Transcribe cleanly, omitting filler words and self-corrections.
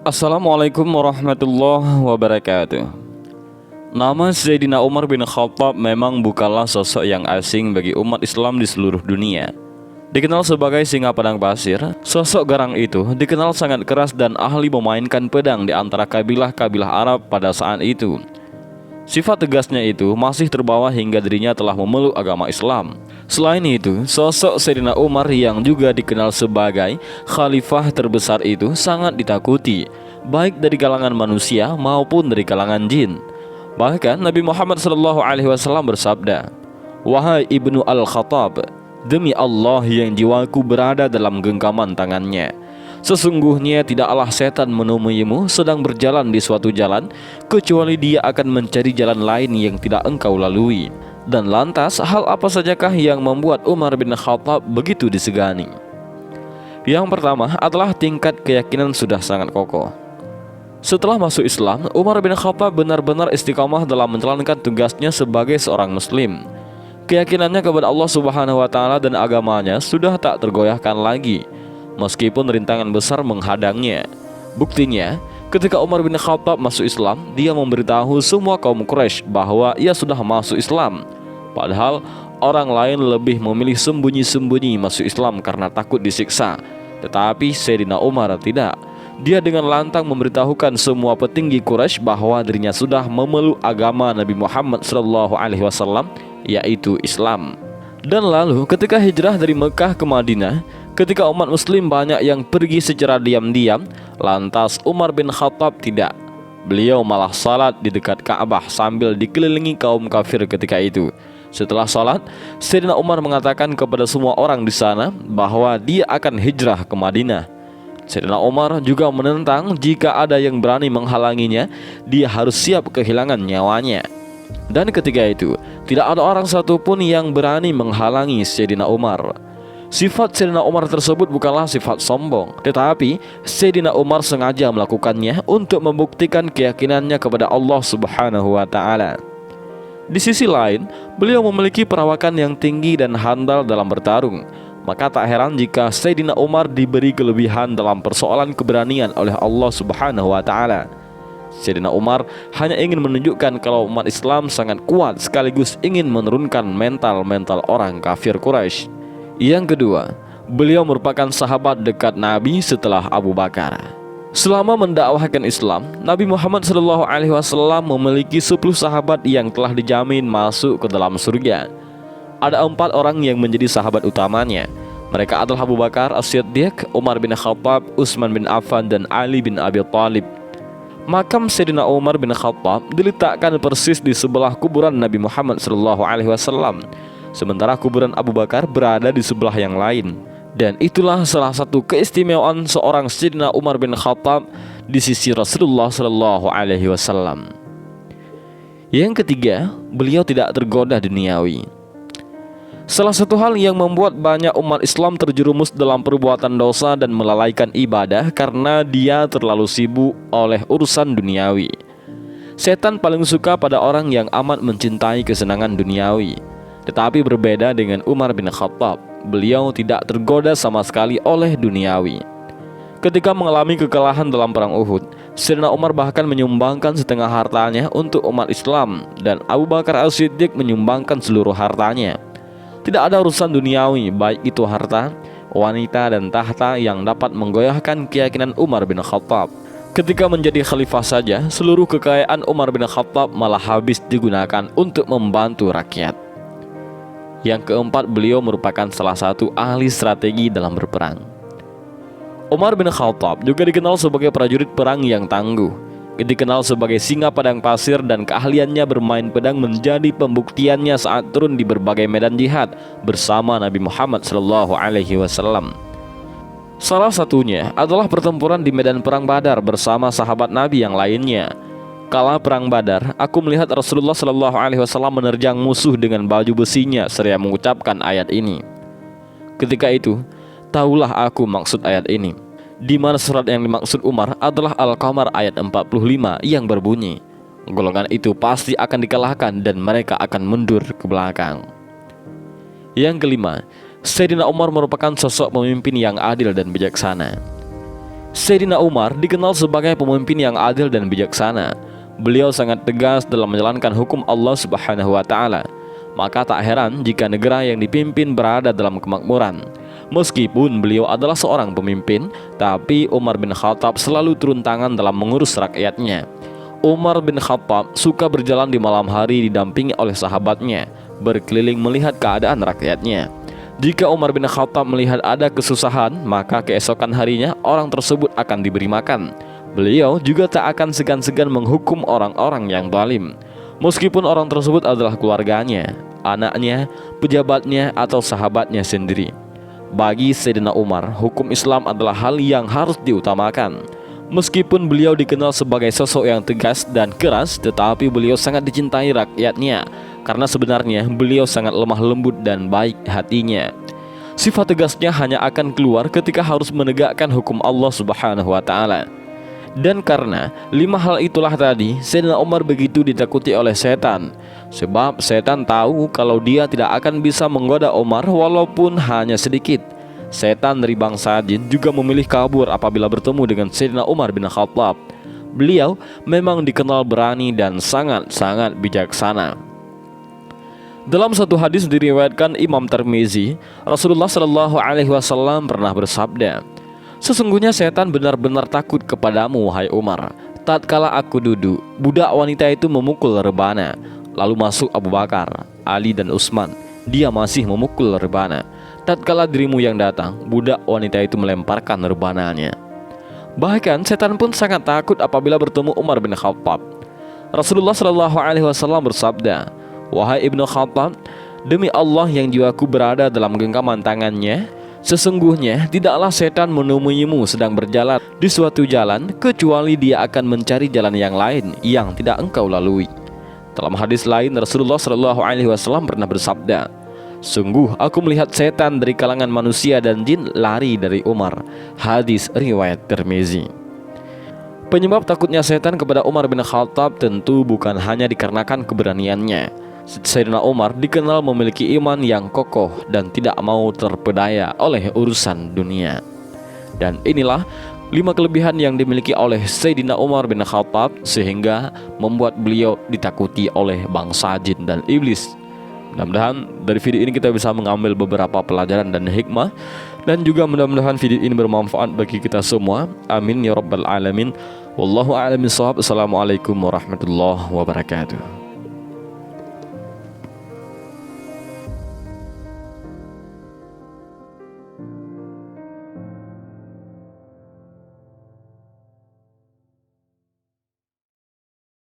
Assalamualaikum warahmatullahi wabarakatuh. Nama Sayyidina Umar bin Khattab memang bukanlah sosok yang asing bagi umat Islam di seluruh dunia. Dikenal sebagai singa padang pasir, sosok garang itu dikenal sangat keras dan ahli memainkan pedang di antara kabilah-kabilah Arab pada saat itu. Sifat tegasnya itu masih terbawa hingga dirinya telah memeluk agama Islam. Selain itu, sosok Sayyidina Umar yang juga dikenal sebagai khalifah terbesar itu sangat ditakuti, baik dari kalangan manusia maupun dari kalangan jin. Bahkan Nabi Muhammad SAW bersabda, "Wahai Ibnu Al-Khattab, demi Allah yang jiwaku berada dalam genggaman tangannya, sesungguhnya tidaklah setan menemuimu sedang berjalan di suatu jalan, kecuali dia akan mencari jalan lain yang tidak engkau lalui." Dan lantas, hal apa sajakah yang membuat Umar bin Khattab begitu disegani? Yang pertama adalah tingkat keyakinan sudah sangat kokoh. Setelah masuk Islam, Umar bin Khattab benar-benar istiqamah dalam menjalankan tugasnya sebagai seorang muslim. Keyakinannya kepada Allah Subhanahu wa Ta'ala dan agamanya sudah tak tergoyahkan lagi, meskipun rintangan besar menghadangnya. Buktinya, ketika Umar bin Khattab masuk Islam, dia memberitahu semua kaum Quraisy bahwa ia sudah masuk Islam. Padahal orang lain lebih memilih sembunyi-sembunyi masuk Islam karena takut disiksa. Tetapi Sayyidina Umar tidak. Dia dengan lantang memberitahukan semua petinggi Quraisy bahwa dirinya sudah memeluk agama Nabi Muhammad SAW, yaitu Islam. Dan lalu ketika hijrah dari Mekah ke Madinah, ketika umat muslim banyak yang pergi secara diam-diam, lantas Umar bin Khattab tidak. Beliau malah salat di dekat Ka'bah sambil dikelilingi kaum kafir ketika itu. Setelah salat, Sayyidina Umar mengatakan kepada semua orang di sana bahwa dia akan hijrah ke Madinah. Sayyidina Umar juga menentang jika ada yang berani menghalanginya, dia harus siap kehilangan nyawanya. Dan ketika itu, tidak ada orang satupun yang berani menghalangi Sayyidina Umar. Sifat Sayyidina Umar tersebut bukanlah sifat sombong, tetapi Sayyidina Umar sengaja melakukannya untuk membuktikan keyakinannya kepada Allah Subhanahu wa Ta'ala. Di sisi lain, beliau memiliki perawakan yang tinggi dan handal dalam bertarung. Maka tak heran jika Sayyidina Umar diberi kelebihan dalam persoalan keberanian oleh Allah Subhanahu wa Ta'ala. Sayyidina Umar hanya ingin menunjukkan kalau umat Islam sangat kuat, sekaligus ingin menurunkan mental orang kafir Quraisy. Yang kedua, beliau merupakan sahabat dekat Nabi setelah Abu Bakar. Selama mendakwahkan Islam, Nabi Muhammad SAW memiliki 10 sahabat yang telah dijamin masuk ke dalam surga. Ada 4 orang yang menjadi sahabat utamanya. Mereka adalah Abu Bakar As-Siddiq, Umar bin Khattab, Utsman bin Affan, dan Ali bin Abi Thalib. Makam Sayyidina Umar bin Khattab diletakkan persis di sebelah kuburan Nabi Muhammad SAW, sementara kuburan Abu Bakar berada di sebelah yang lain. Dan itulah salah satu keistimewaan seorang Sayyidina Umar bin Khattab di sisi Rasulullah SAW. Yang ketiga, beliau tidak tergoda duniawi. Salah satu hal yang membuat banyak umat Islam terjerumus dalam perbuatan dosa dan melalaikan ibadah karena dia terlalu sibuk oleh urusan duniawi. Setan paling suka pada orang yang amat mencintai kesenangan duniawi. Tetapi berbeda dengan Umar bin Khattab, beliau tidak tergoda sama sekali oleh duniawi. Ketika mengalami kekalahan dalam perang Uhud, Sayyidina Umar bahkan menyumbangkan setengah hartanya untuk umat Islam, dan Abu Bakar As-Siddiq menyumbangkan seluruh hartanya. Tidak ada urusan duniawi, baik itu harta, wanita, dan tahta yang dapat menggoyahkan keyakinan Umar bin Khattab. Ketika menjadi khalifah saja, seluruh kekayaan Umar bin Khattab malah habis digunakan untuk membantu rakyat. Yang keempat, beliau merupakan salah satu ahli strategi dalam berperang. Umar bin Khattab juga dikenal sebagai prajurit perang yang tangguh, dikenal sebagai singa padang pasir, dan keahliannya bermain pedang menjadi pembuktiannya saat turun di berbagai medan jihad bersama Nabi Muhammad SAW. Salah satunya adalah pertempuran di medan perang Badar bersama sahabat Nabi yang lainnya. Kala perang Badar, aku melihat Rasulullah SAW menerjang musuh dengan baju besinya seraya mengucapkan ayat ini. Ketika itu, tahulah aku maksud ayat ini, di mana surat yang dimaksud Umar adalah Al-Qamar ayat 45 yang berbunyi, golongan itu pasti akan dikalahkan dan mereka akan mundur ke belakang. Yang kelima, Sayyidina Umar merupakan sosok pemimpin yang adil dan bijaksana. Sayyidina Umar dikenal sebagai pemimpin yang adil dan bijaksana. Beliau sangat tegas dalam menjalankan hukum Allah Subhanahu wa Ta'ala. Maka tak heran jika negara yang dipimpin berada dalam kemakmuran. Meskipun beliau adalah seorang pemimpin, tapi Umar bin Khattab selalu turun tangan dalam mengurus rakyatnya. Umar bin Khattab suka berjalan di malam hari didampingi oleh sahabatnya, berkeliling melihat keadaan rakyatnya. Jika Umar bin Khattab melihat ada kesusahan, maka keesokan harinya orang tersebut akan diberi makan. Beliau juga tak akan segan-segan menghukum orang-orang yang zalim, meskipun orang tersebut adalah keluarganya, anaknya, pejabatnya, atau sahabatnya sendiri. Bagi Sayyidina Umar, hukum Islam adalah hal yang harus diutamakan. Meskipun beliau dikenal sebagai sosok yang tegas dan keras, tetapi beliau sangat dicintai rakyatnya, karena sebenarnya beliau sangat lemah lembut dan baik hatinya. Sifat tegasnya hanya akan keluar ketika harus menegakkan hukum Allah Subhanahu wa Ta'ala. Dan karena 5 hal itulah tadi, Sayyidina Umar begitu ditakuti oleh setan. Sebab setan tahu kalau dia tidak akan bisa menggoda Umar walaupun hanya sedikit. Setan dari bangsa jin juga memilih kabur apabila bertemu dengan Sayyidina Umar bin Khattab. Beliau memang dikenal berani dan sangat-sangat bijaksana. Dalam satu hadis diriwayatkan Imam Tirmizi, Rasulullah Shallallahu Alaihi Wasallam pernah bersabda, "Sesungguhnya setan benar-benar takut kepadamu, wahai Umar. Tatkala aku duduk, budak wanita itu memukul rebana. Lalu masuk Abu Bakar, Ali dan Utsman. Dia masih memukul rebana. Tatkala dirimu yang datang, budak wanita itu melemparkan rebananya." Bahkan setan pun sangat takut apabila bertemu Umar bin Khattab. Rasulullah Shallallahu Alaihi Wasallam bersabda, "Wahai Ibnu Khattab, demi Allah yang jiwaku berada dalam genggaman tangannya, sesungguhnya tidaklah setan menemuimu sedang berjalan di suatu jalan kecuali dia akan mencari jalan yang lain yang tidak engkau lalui." Dalam hadis lain, Rasulullah Shallallahu Alaihi Wasallam pernah bersabda, "Sungguh aku melihat setan dari kalangan manusia dan jin lari dari Umar." Hadis riwayat Tirmizi. Penyebab takutnya setan kepada Umar bin Khattab tentu bukan hanya dikarenakan keberaniannya. Sayyidina Umar dikenal memiliki iman yang kokoh dan tidak mau terpedaya oleh urusan dunia. Dan inilah 5 kelebihan yang dimiliki oleh Sayyidina Umar bin Khattab sehingga membuat beliau ditakuti oleh bangsa jin dan iblis. Mudah-mudahan dari video ini kita bisa mengambil beberapa pelajaran dan hikmah, dan juga mudah-mudahan video ini bermanfaat bagi kita semua. Amin ya rabbal alamin. Wallahu a'lam bishawab. Assalamualaikum warahmatullahi wabarakatuh.